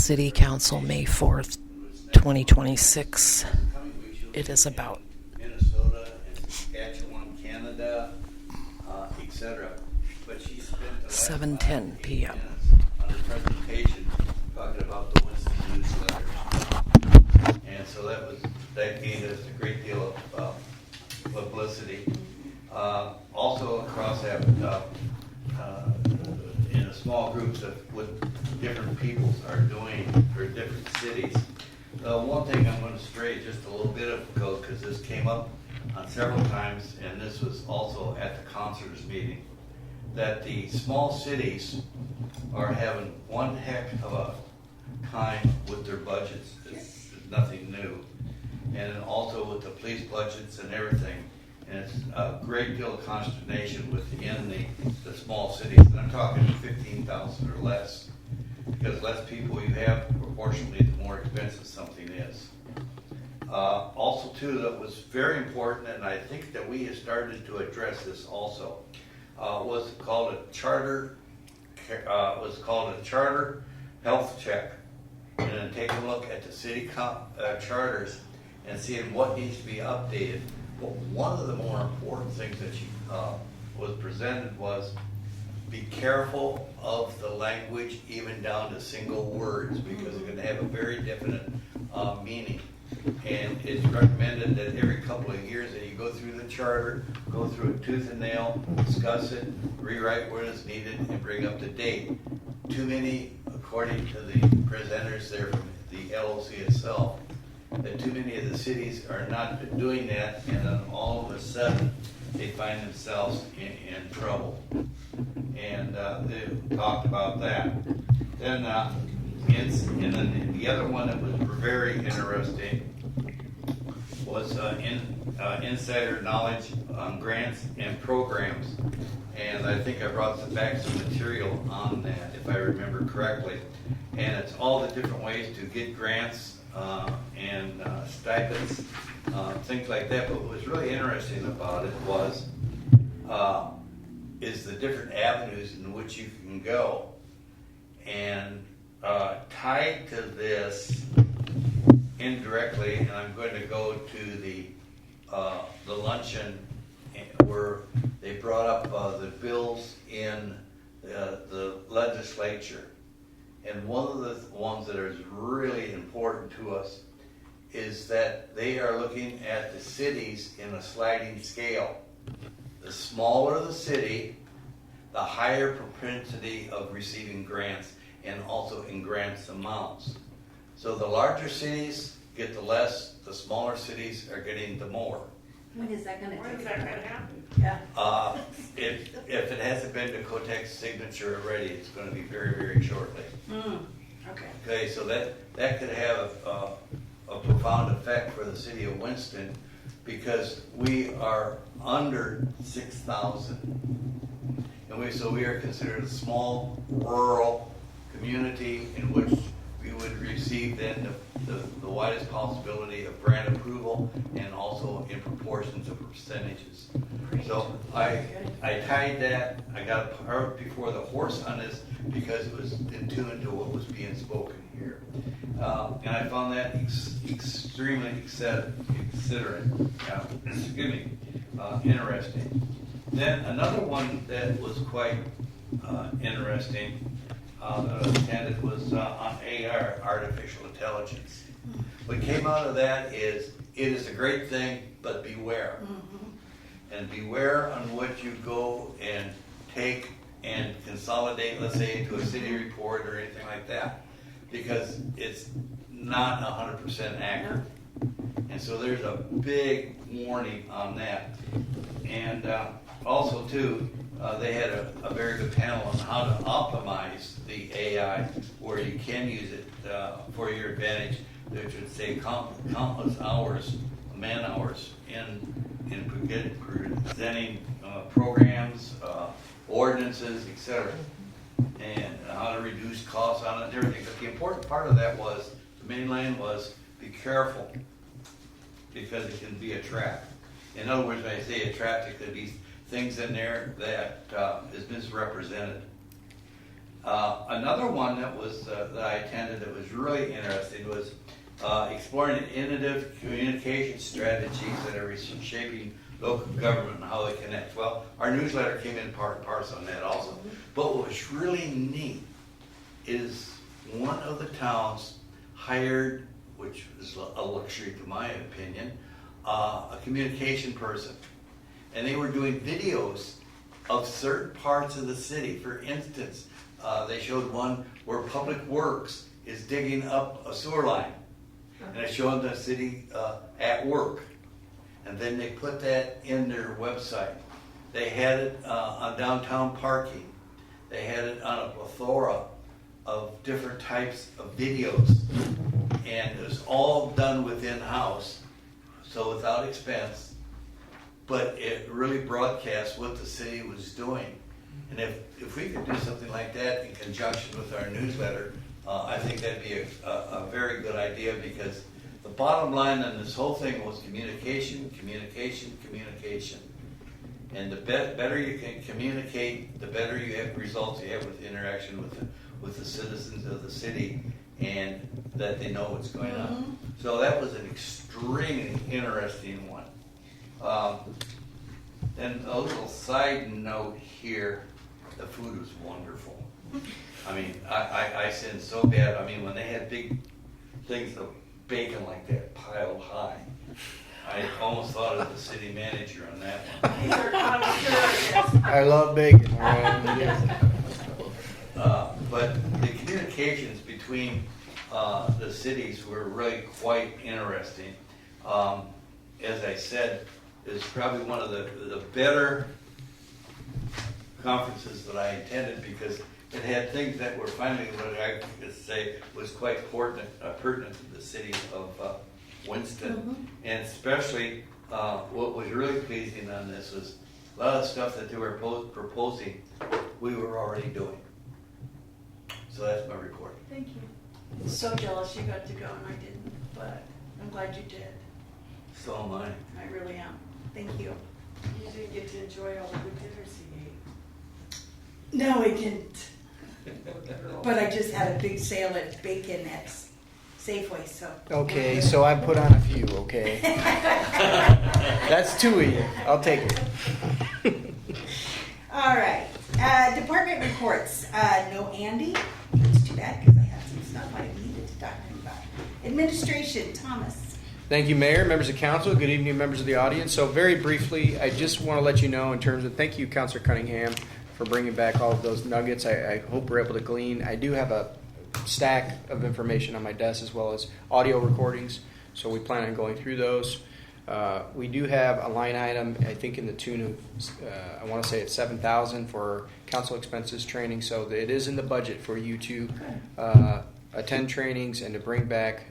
City Council, May 4th, 2026. It is about Minnesota and Saskatchewan, Canada, etc. But she spent the last 7:10 p.m. minutes on her presentation talking about the Winston newsletter. And so that gained us a great deal of publicity. Also across that, in a small groups of what different peoples are doing for different cities. One thing I'm going to stray just a little bit ago, because this came up on several times, and this was also at the councilors meeting, that the small cities are having one heck of a time with their budgets. It's nothing new. And then also with the police budgets and everything. And it's a great deal of consternation within the small cities. And I'm talking 15,000 or less. Because less people you have, proportionally, the more expensive something is. Also, too, that was very important, and I think that we have started to address this also, was called a charter health check, and then take a look at the city charters and seeing what needs to be updated. But one of the more important things that she was presented was be careful of the language, even down to single words, because it can have a very definite meaning. And it's recommended that every couple of years that you go through the charter, go through it tooth and nail, discuss it, rewrite where it's needed, and bring up to date. Too many, according to the presenters there from the LOC itself, that too many of the cities are not doing that, and then all of a sudden they find themselves in trouble. And they talked about that. Then, and then the other one that was very interesting was insider knowledge on grants and programs. And I think I brought back some material on that, if I remember correctly. And it's all the different ways to get grants and stipends, things like that. But what was really interesting about it was is the different avenues in which you can go. And tied to this indirectly, and I'm going to go to the luncheon where they brought up the bills in the legislature. And one of the ones that is really important to us is that they are looking at the cities in a sliding scale. The smaller the city, the higher propensity of receiving grants, and also in grants amounts. So the larger cities get the less, the smaller cities are getting the more. When is that going to When is that going to happen? Yeah. If it hasn't been to Kotek's signature already, it's going to be very, very shortly. Okay. Okay, so that could have a profound effect for the city of Winston, because we are under 6,000. And so we are considered a small rural community in which we would receive then the widest possibility of grant approval, and also in proportions of percentages. So I tied that, I got a part before the horse on this because it was in tune to what was being spoken here. And I found that extremely interesting. Then another one that was quite interesting that I attended was on AR, artificial intelligence. What came out of that is, it is a great thing, but beware. And beware on what you go and take and consolidate, let's say, into a city report or anything like that, because it's not 100% accurate. And so there's a big warning on that. And also, too, they had a very good panel on how to optimize the AI, where you can use it for your advantage, which would save countless hours, man hours, in presenting programs, ordinances, etc., and how to reduce costs on it and everything. But the important part of that was, the main line was, be careful, because it can be a trap. In other words, when I say a trap, it could be things in there that is misrepresented. Another one that was that I attended that was really interesting was exploring innovative communication strategies that are reshaping local government and how they connect. Well, our newsletter came in part and parcel on that also. But what was really neat is one of the towns hired, which is a luxury to my opinion, a communication person. And they were doing videos of certain parts of the city. For instance, they showed one where Public Works is digging up a sewer line. And it showed the city at work. And then they put that in their website. They had it on downtown parking. They had it on a plethora of different types of videos. And it was all done within house, so without expense. But it really broadcast what the city was doing. And if we could do something like that in conjunction with our newsletter, I think that'd be a very good idea, because the bottom line on this whole thing was communication, communication, communication. And the better you can communicate, the better you have results you have with interaction with the citizens of the city, and that they know what's going on. So that was an extremely interesting one. And a little side note here, the food was wonderful. I mean, I sinned so bad. I mean, when they had big things of bacon like that piled high, I almost thought of the city manager on that one. These are connoisseurs. I love bacon. But the communications between the cities were really quite interesting. As I said, it's probably one of the better conferences that I attended, because it had things that were finally what I could say was quite pertinent to the city of Winston. And especially what was really pleasing on this was a lot of stuff that they were proposing we were already doing. So that's my report. Thank you. So jealous you got to go and I didn't, but I'm glad you did. So am I. I really am. Thank you. You didn't get to enjoy all the good dinners he ate. No, I didn't. But I just had a big sale at bacon at Safeway, so. Okay, so I put on a few, okay? That's two of you. I'll take it. All right. Department reports. No Andy. It's too bad, because I had some stuff I needed to talk to him about. Administration, Thomas. Thank you, Mayor, members of council. Good evening, members of the audience. So very briefly, I just want to let you know in terms of, thank you, Councilor Cunningham, for bringing back all of those nuggets. I hope we're able to glean. I do have a stack of information on my desk, as well as audio recordings, so we plan on going through those. We do have a line item, I think in the tune of, I want to say it's $7,000 for council expenses training, so it is in the budget for you to attend trainings and to bring back.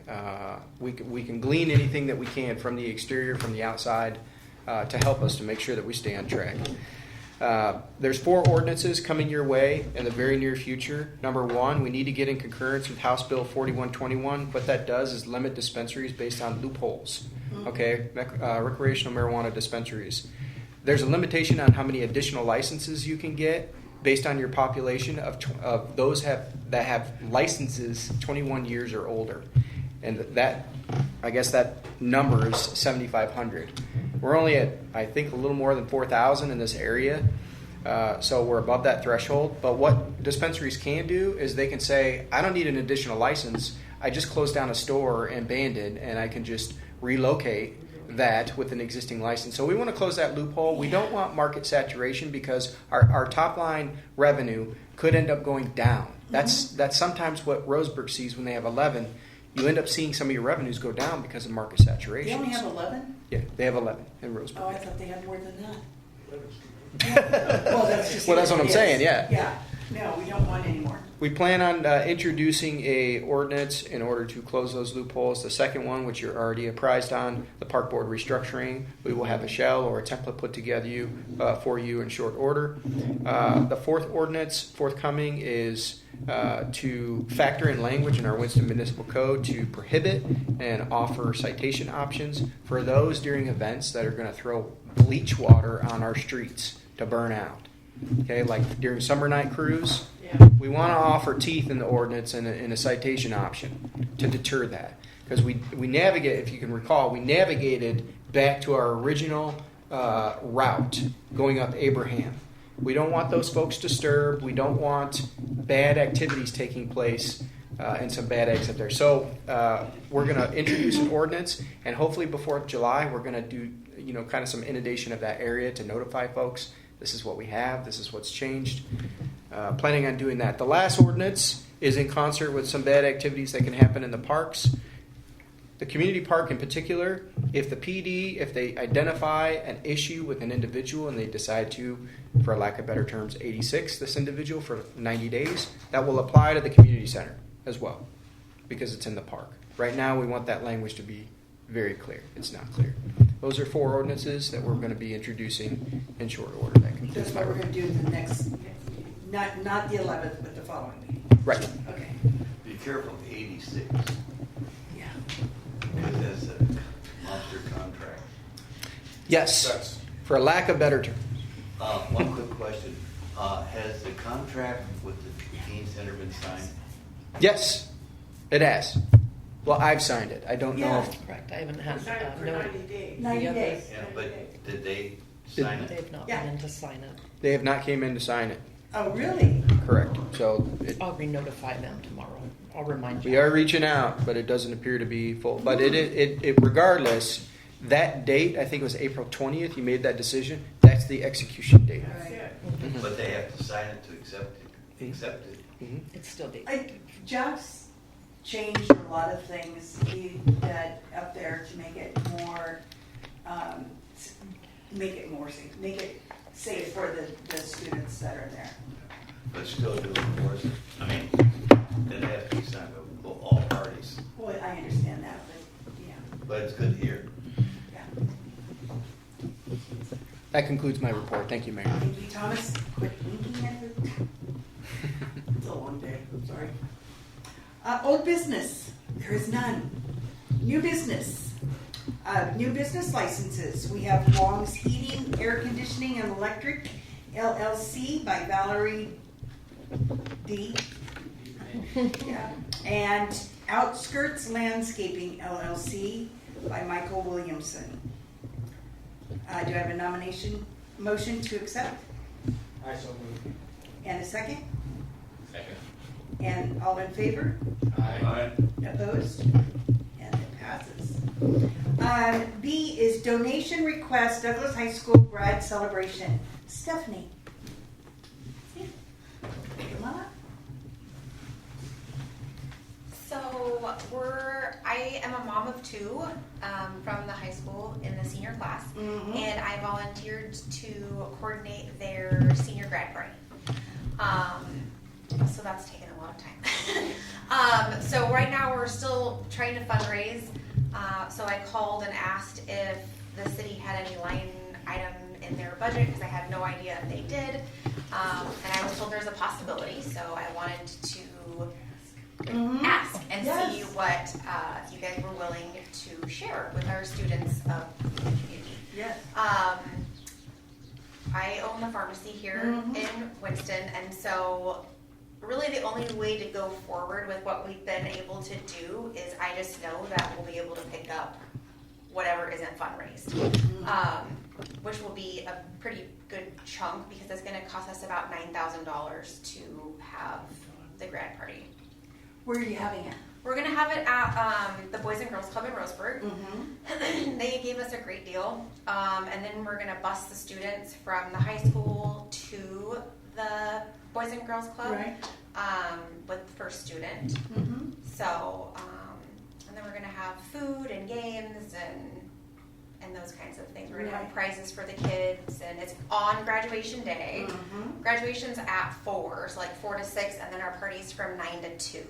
We can glean anything that we can from the exterior, from the outside, to help us to make sure that we stay on track. There's 4 ordinances coming your way in the very near future. Number 1, we need to get in concurrence with House Bill 4121. What that does is limit dispensaries based on loopholes. Okay, recreational marijuana dispensaries. There's a limitation on how many additional licenses you can get based on your population of those that have licenses 21 years or older. And that, I guess that number is 7,500. We're only at, I think, a little more than 4,000 in this area. So we're above that threshold. But what dispensaries can do is they can say, I don't need an additional license. I just closed down a store and banned it, and I can just relocate that with an existing license. So we want to close that loophole. We don't want market saturation, because our top line revenue could end up going down. That's sometimes what Roseburg sees when they have 11. You end up seeing some of your revenues go down because of market saturation. They only have 11? Yeah, they have 11 in Roseburg. Oh, I thought they had more than that. Well, that's just. Well, that's what I'm it is. saying, yeah. Yeah. No, we don't want any more. We plan on introducing a ordinance in order to close those loopholes. The second one, which you're already apprised on, the park board restructuring, we will have a shell or a template put together for you in short order. The fourth ordinance forthcoming is to factor in language in our Winston Municipal Code to prohibit and offer citation options for those during events that are going to throw bleach water on our streets to burn out. Okay, like during summer night cruise. Yeah. Yeah. We want to offer teeth in the ordinance and a citation option to deter that. Because we navigate, if you can recall, we navigated back to our original route going up Abraham. We don't want those folks disturbed. We don't want bad activities taking place and some bad eggs up there. So we're going to introduce an ordinance, and hopefully before July, we're going to do kind of some inundation of that area to notify folks. This is what we have. This is what's changed. Planning on doing that. The last ordinance is in concert with some bad activities that can happen in the parks. The community park in particular, if the PD, if they identify an issue with an individual and they decide to, for lack of better terms, 86 this individual for 90 days, that will apply to the community center as well because it's in the park. Right now, we want that language to be very clear. It's not clear. Those are 4 ordinances that we're going to be introducing in short order. That concludes That's my what we're report. going to do the next, not the 11th, but the following meeting. Right. Okay. Be careful of 86, Yeah. because that's a monster contract. Yes. For a lack of better terms. One quick question. Has the contract with the teen center been signed? Yes, it has. Well, I've signed it. I don't know Yeah. if Correct, I haven't had, Signed it for no, 90 days. 90 other- days. Yeah, but did they sign it? they've not Yeah. been in to sign it. they have not came in to sign it. Oh, really? Correct. So I'll re-notify them tomorrow. I'll remind you. we are reaching out, but it doesn't appear to be full. But it regardless, that date, I think it was April 20th, you made that decision. That's the execution date. That's Right. it. But they have to sign it to accept it. Accept it. It's still dated. Jack's changed a lot of things up there to make it more, make it safe for the students that are there. But still do enforce it. I mean, it has to be signed by all parties. Well, I understand that, but yeah, But it's good here. yeah. That concludes my report. Thank you, Mayor. Thank you, Thomas. Quit winking at the. It's a long day, I'm sorry. Old business, there is none. New business. New business licenses. We have Long's Heating, Air Conditioning and Electric LLC by Valerie D. Yeah. And Outskirts Landscaping LLC by Michael Williamson. Do I have a motion to accept? I so move. And a second? Second. And all in favor? Aye. Opposed? And it passes. B is donation request, Douglas High School grad celebration. Stephanie. Come on up. So I am a mom of 2 from the high school in the senior class, Mhm. and I volunteered to coordinate their senior grad party. So that's taken a long time. So right now we're still trying to fundraise. So I called and asked if the city had any line item in their budget because I had no idea if they did, and I was told there's a possibility. So I wanted to ask and Yes. see what you guys were willing to share with our students of the community. Yes. I own the pharmacy here Mhm. in Winston, and so really the only way to go forward with what we've been able to do is I just know that we'll be able to pick up whatever isn't fundraised, which will be a pretty good chunk because it's going to cost us about $9,000 to have the grad party. Where are you having it? We're going to have it at the Boys and Girls Club in Roseburg. Mm-hmm. They gave us a great deal, and then we're going to bus the students from the high school to the Boys and Girls Club Right. with the first student. Mm-hmm. So, and then we're going to have food and games and those kinds of things. We're going to have Right. prizes for the kids, and it's on graduation day. Mm-hmm. Graduation's at 4, so like 4 to 6, and then our party's from 9 to 2.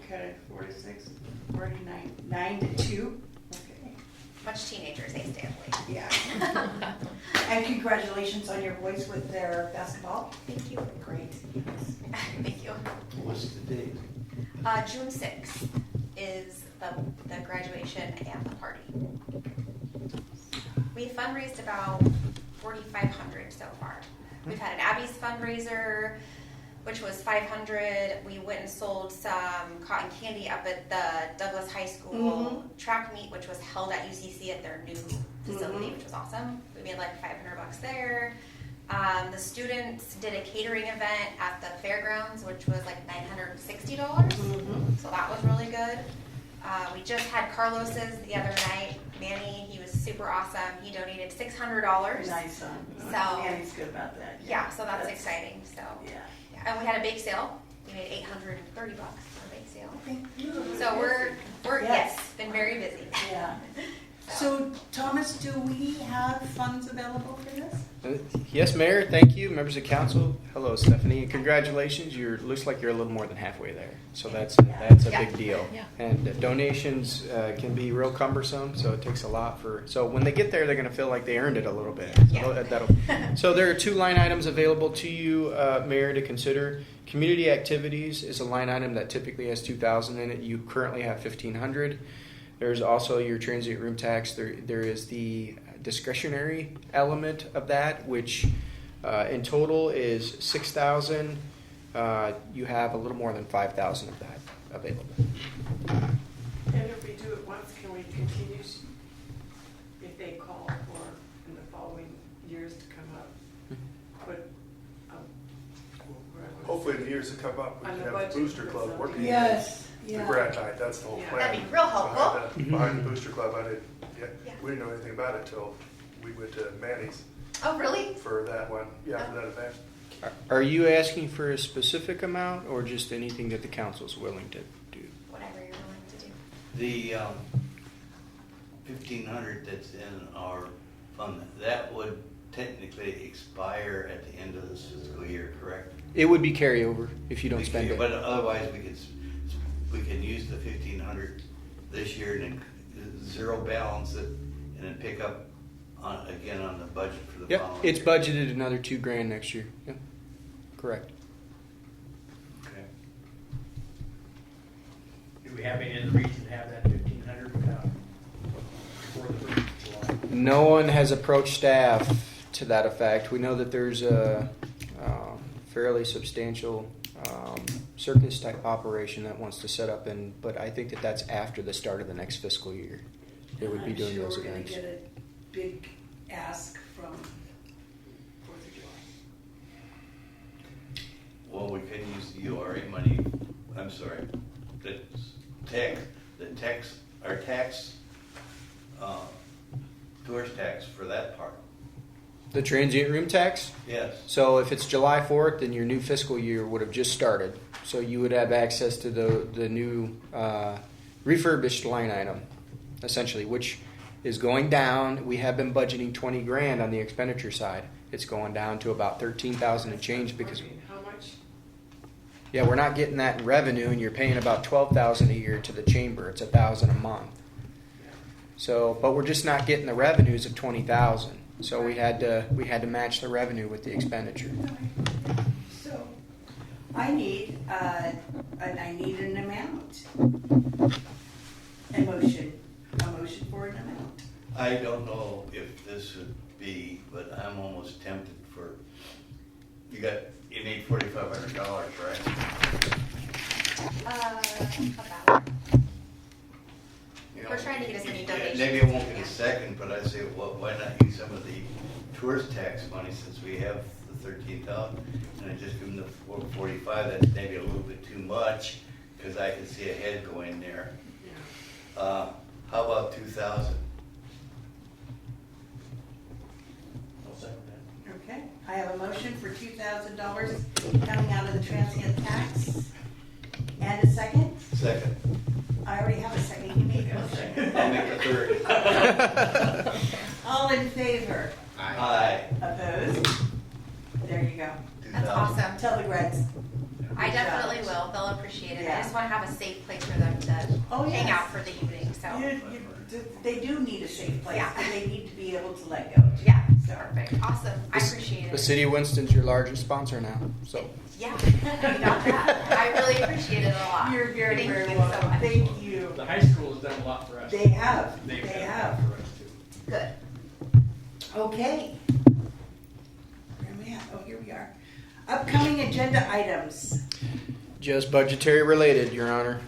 Okay, 4 to 6, 49, 9 to 2. Okay. Much teenagers, they stay up late. Yeah. And congratulations on your boys with their basketball. Thank you. Great. Thank you. What's the date? June 6th is the graduation and the party. We fundraised about $4,500 so far. We've had an Abby's fundraiser, which was $500. We went and sold some cotton candy up at the Douglas High School track meet, which was held at UCC at their new facility, which was awesome. We made like $500 there. The students did a catering event at the fairgrounds, which was like $960. So that was really good. We just had Carlos's the other night. Manny, he was super awesome. He donated $600. Nice, So- Manny's good about that. Yeah, so that's exciting. So, Yeah. and we had a bake sale. We made $830 for a bake sale. Okay. So we're Yes. yes, been very busy. Yeah. So, Thomas, do we have funds available for this? Yes, Mayor, thank you. Members of council, hello, Stephanie, and congratulations. Looks like you're a little more than halfway there. So that's a Yeah. big deal. Yeah. And donations can be real cumbersome, so it takes a lot so when they get there, they're going to feel like they earned it a little bit. Yeah. So there are 2 line items available to you, Mayor, to consider. Community activities is a line item that typically has $2,000 in it. You currently have $1,500. There's also your transient room tax. There is the discretionary element of that, which in total is $6,000. You have a little more than $5,000 of that available. And if we do it once, can we continue if they call for in the following years to come up? Put, Hopefully, in the years to come up, we On can the have budget, the booster put club some- working. Yes, The yeah. grad night, that's the whole Yeah. plan. That'd be real helpful. Behind the booster club, I didn't, Yeah. we didn't know anything about it till we went to Manny's Oh, really? for that one, for that event. Are you asking for a specific amount or just anything that the council's willing to do? Whatever you're willing to do. The 1,500 that's in our fund, that would technically expire at the end of this fiscal year, correct? It would be carryover if you don't spend it. But otherwise, we can use the 1,500 this year and then zero balance it and then pick up again on the budget for the Yep, following it's year. budgeted another $2,000 next year. Yep, correct. Okay. Do we have any other reason to have that 1,500 without, before the 1st of July? No one has approached staff to that effect. We know that there's a fairly substantial circus type operation that wants to set up but I think that's after the start of the next fiscal year. They would be doing those I'm sure we're events. gonna get a big ask from 4th of July. Well, we can use the URA money, I'm sorry, our tax, tourist tax for that part. The transient room tax? Yes. So if it's July 4th, then your new fiscal year would have just started. So you would have access to the new refurbished line item, essentially, which is going down. We have been budgeting $20,000 on the expenditure side. It's going down to about $13,000 and change because How much? yeah, we're not getting that in revenue, and you're paying about $12,000 a year to the chamber. It's $1,000 a month. So, but we're just not getting the revenues of $20,000. So we had to match the revenue with the expenditure. So, I need an amount. A motion for an amount. I don't know if this would be, but I'm almost tempted for, you need $4,500, right? About. You know, We're trying to get as many donations Maybe it won't as we be can. the second, but I say, well, why not use some of the tourist tax money since we have the 13,000, and I just give them the 445. That's maybe a little bit too much because I can see a head going there. Yeah. How about 2,000? I'll second that. Okay, I have a motion for $2,000 coming out of the transient tax. And a second? Second. I already have a second, you made the motion. I'll make the third. All in favor? Aye. Opposed? There you go. That's 2,000. awesome. Tell the Reds. I definitely will. They'll appreciate it. I Yeah. just want to have a safe place for them to Oh, hang yes. out for the evening. So, They do need a safe place, Yeah. and they need to be able to let go. yeah, So- perfect. Awesome. I appreciate The it. city of Winston's your largest sponsor now. So Yeah, you got that. I really appreciate it a lot. You're very, Thank very you welcome. so much. Thank you. The high school has done a lot for us. They have, They've they done a lot have. for us too. Good. Okay. Where am man, oh, here we are. Upcoming agenda items. Just budgetary related, Your Honor.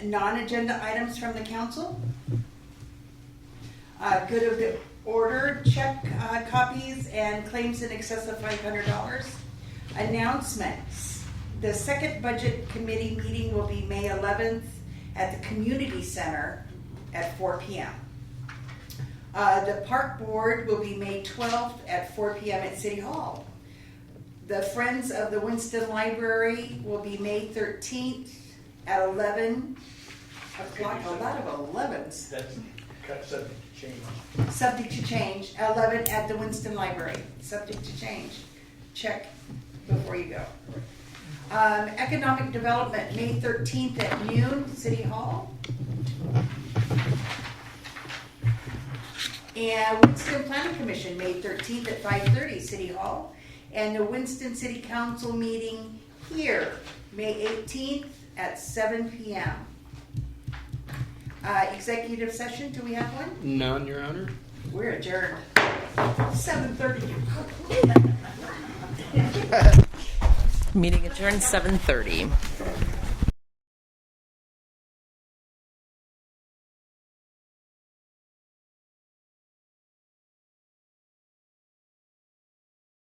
Non-agenda items from the council. Good of the order, check copies and claims in excess of $500. Announcements. The second budget committee meeting will be May 11th at the community center at 4 p.m. The park board will be May 12th at 4 p.m. at City Hall. The Friends of the Winston Library will be May 13th at 11 o'clock. A lot of 11s. That's cut subject to change. Subject to change. 11 at the Winston Library. Subject to change. Check before you go. Economic Development, May 13th at noon, City Hall. And Winston Planning Commission, May 13th at 5:30, City Hall. And the Winston City Council meeting here, May 18th at 7 p.m. Executive session, do we have one? None, Your Honor. We're adjourned. 7:30. Meeting adjourned 7:30.